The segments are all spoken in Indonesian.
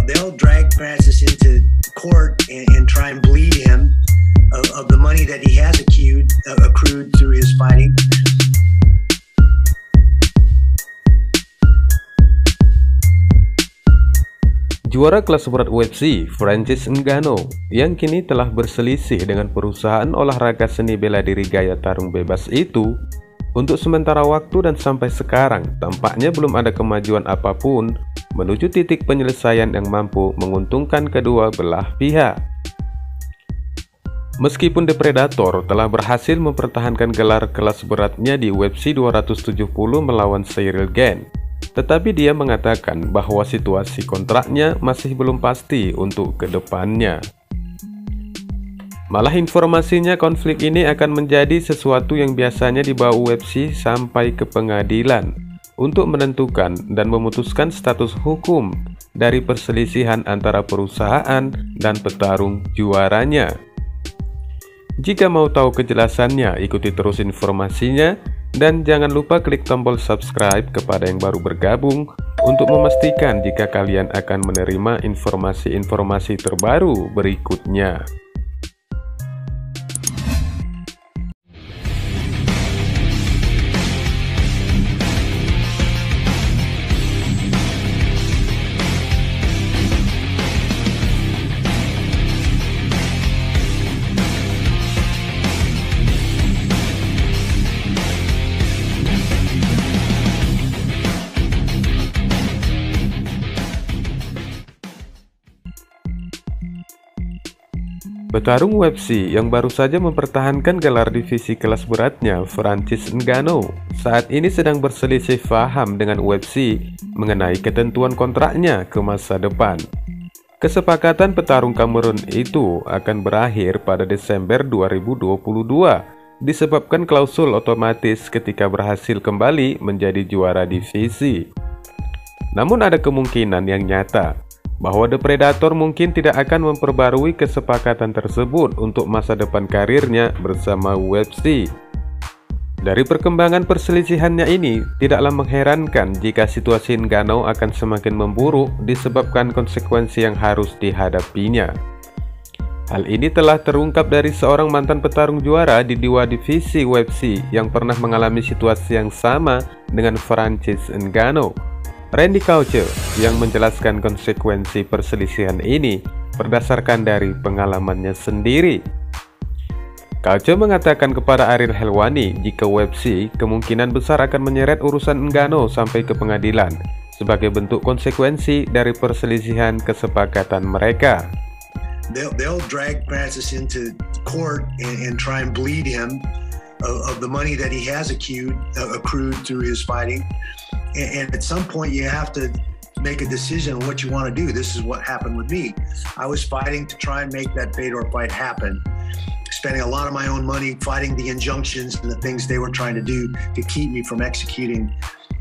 They'll drag Francis into court and try and bleed him of the money that he has accrued through his fighting. Juara kelas berat UFC, Francis Ngannou, yang kini telah berselisih dengan perusahaan olahraga seni bela diri gaya tarung bebas itu, untuk sementara waktu dan sampai sekarang tampaknya belum ada kemajuan apapun menuju titik penyelesaian yang mampu menguntungkan kedua belah pihak. Meskipun The Predator telah berhasil mempertahankan gelar kelas beratnya di UFC 270 melawan Cyril Gane, tetapi dia mengatakan bahwa situasi kontraknya masih belum pasti untuk kedepannya. Malah informasinya konflik ini akan menjadi sesuatu yang biasanya dibawa UFC sampai ke pengadilan untuk menentukan dan memutuskan status hukum dari perselisihan antara perusahaan dan petarung juaranya. Jika mau tahu kejelasannya, ikuti terus informasinya dan jangan lupa klik tombol subscribe kepada yang baru bergabung untuk memastikan jika kalian akan menerima informasi-informasi terbaru berikutnya. Petarung UFC yang baru saja mempertahankan gelar divisi kelas beratnya, Francis Ngannou, saat ini sedang berselisih paham dengan UFC mengenai ketentuan kontraknya ke masa depan. Kesepakatan petarung Kamerun itu akan berakhir pada Desember 2022 disebabkan klausul otomatis ketika berhasil kembali menjadi juara divisi. Namun ada kemungkinan yang nyata bahwa The Predator mungkin tidak akan memperbarui kesepakatan tersebut untuk masa depan karirnya bersama UFC. Dari perkembangan perselisihannya ini, tidaklah mengherankan jika situasi Ngannou akan semakin memburuk disebabkan konsekuensi yang harus dihadapinya. Hal ini telah terungkap dari seorang mantan petarung juara di dua divisi UFC yang pernah mengalami situasi yang sama dengan Francis Ngannou, Randy Couture, yang menjelaskan konsekuensi perselisihan ini berdasarkan dari pengalamannya sendiri. Couture mengatakan kepada Ariel Helwani jika UFC kemungkinan besar akan menyeret urusan Ngannou sampai ke pengadilan sebagai bentuk konsekuensi dari perselisihan kesepakatan mereka. They'll drag Francis into court and try and bleed him of the money that he has accrued through his fighting. And at some point you have to make a decision on what you want to do. This is what happened with me. I was fighting to try and make that Fedor fight happen, spending a lot of my own money fighting the injunctions and the things they were trying to do to keep me from executing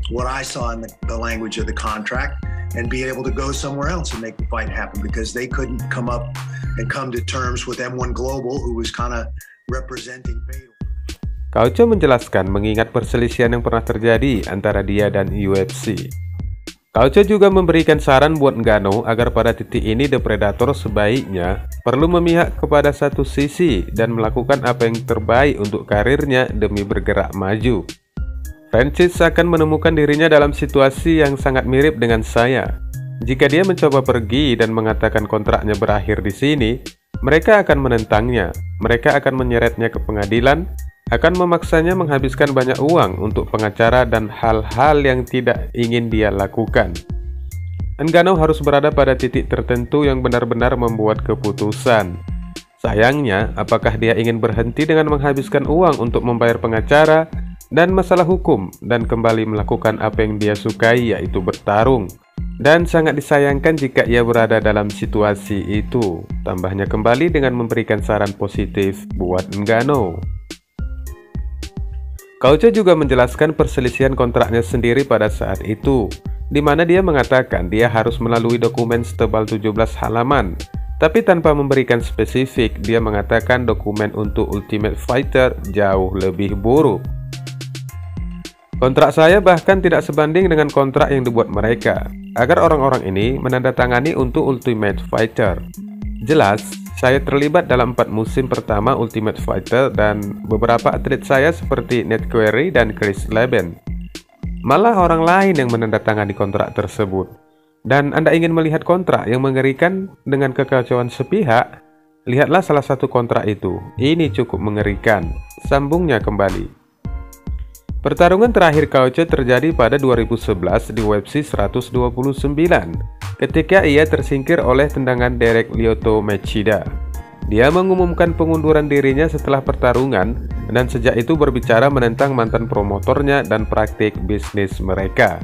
what I saw in the language of the contract and be able to go somewhere else and make the fight happen because they couldn't come to terms with M1 Global, who was kind of representing Fedor. Couture menjelaskan mengingat perselisihan yang pernah terjadi antara dia dan UFC. Couture juga memberikan saran buat Ngannou agar pada titik ini The Predator sebaiknya perlu memihak kepada satu sisi dan melakukan apa yang terbaik untuk karirnya demi bergerak maju. Francis akan menemukan dirinya dalam situasi yang sangat mirip dengan saya. Jika dia mencoba pergi dan mengatakan kontraknya berakhir di sini, mereka akan menentangnya, mereka akan menyeretnya ke pengadilan, akan memaksanya menghabiskan banyak uang untuk pengacara dan hal-hal yang tidak ingin dia lakukan. Ngannou harus berada pada titik tertentu yang benar-benar membuat keputusan. Sayangnya, apakah dia ingin berhenti dengan menghabiskan uang untuk membayar pengacara dan masalah hukum dan kembali melakukan apa yang dia sukai, yaitu bertarung? Dan sangat disayangkan jika ia berada dalam situasi itu. Tambahnya kembali dengan memberikan saran positif buat Ngannou. Couture juga menjelaskan perselisihan kontraknya sendiri pada saat itu, di mana dia mengatakan dia harus melalui dokumen setebal 17 halaman. Tapi tanpa memberikan spesifik, dia mengatakan dokumen untuk Ultimate Fighter jauh lebih buruk. Kontrak saya bahkan tidak sebanding dengan kontrak yang dibuat mereka. agar orang-orang ini menandatangani untuk Ultimate Fighter. Jelas, saya terlibat dalam 4 musim pertama Ultimate Fighter dan beberapa atlet saya seperti Ned Query dan Chris Leben. Malah orang lain yang menandatangani kontrak tersebut. Dan Anda ingin melihat kontrak yang mengerikan dengan kekacauan sepihak? Lihatlah salah satu kontrak itu. Ini cukup mengerikan. Sambungnya kembali. Pertarungan terakhir Cauce terjadi pada 2011 di UFC 129 ketika ia tersingkir oleh tendangan Derek Lyoto Machida. Dia mengumumkan pengunduran dirinya setelah pertarungan dan sejak itu berbicara menentang mantan promotornya dan praktik bisnis mereka.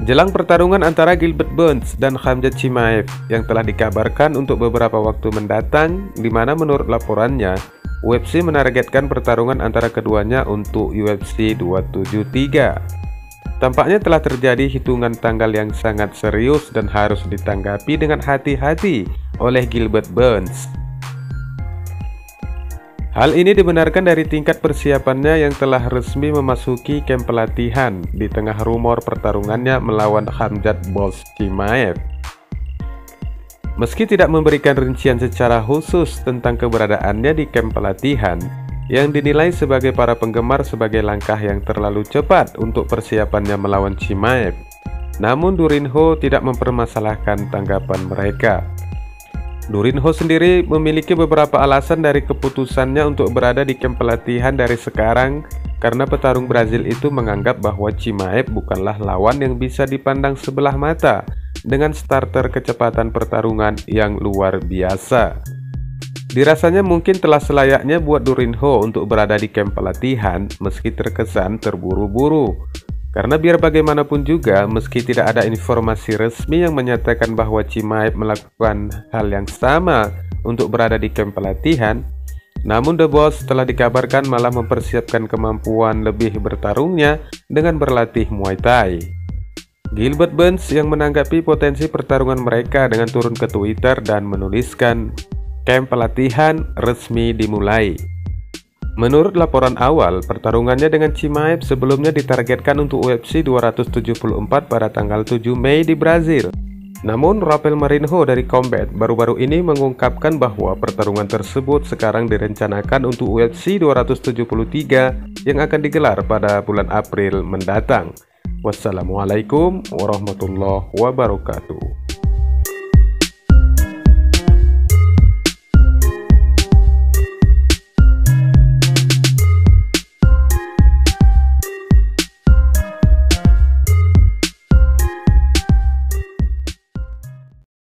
Jelang pertarungan antara Gilbert Burns dan Khamzat Chimaev yang telah dikabarkan untuk beberapa waktu mendatang, di mana menurut laporannya UFC menargetkan pertarungan antara keduanya untuk UFC 273. Tampaknya telah terjadi hitungan tanggal yang sangat serius dan harus ditanggapi dengan hati-hati oleh Gilbert Burns. Hal ini dibenarkan dari tingkat persiapannya yang telah resmi memasuki kamp pelatihan di tengah rumor pertarungannya melawan Khamzat Bos Chimaev. Meski tidak memberikan rincian secara khusus tentang keberadaannya di kamp pelatihan, yang dinilai sebagai para penggemar sebagai langkah yang terlalu cepat untuk persiapannya melawan Chimaev, namun Durinho tidak mempermasalahkan tanggapan mereka. Durinho sendiri memiliki beberapa alasan dari keputusannya untuk berada di kamp pelatihan dari sekarang, karena petarung Brazil itu menganggap bahwa Chimaev bukanlah lawan yang bisa dipandang sebelah mata dengan starter kecepatan pertarungan yang luar biasa. Dirasanya mungkin telah selayaknya buat Durinho untuk berada di kamp pelatihan meski terkesan terburu-buru. Karena biar bagaimanapun juga, meski tidak ada informasi resmi yang menyatakan bahwa Chimaev melakukan hal yang sama untuk berada di kamp pelatihan, namun The Boss telah dikabarkan malah mempersiapkan kemampuan lebih bertarungnya dengan berlatih Muay Thai. Gilbert Burns yang menanggapi potensi pertarungan mereka dengan turun ke Twitter dan menuliskan, "Kamp pelatihan resmi dimulai." Menurut laporan awal, pertarungannya dengan Chimaev sebelumnya ditargetkan untuk UFC 274 pada tanggal 7 Mei di Brazil. Namun, Rafael Marinho dari Combat baru-baru ini mengungkapkan bahwa pertarungan tersebut sekarang direncanakan untuk UFC 273 yang akan digelar pada bulan April mendatang. Wassalamualaikum warahmatullahi wabarakatuh.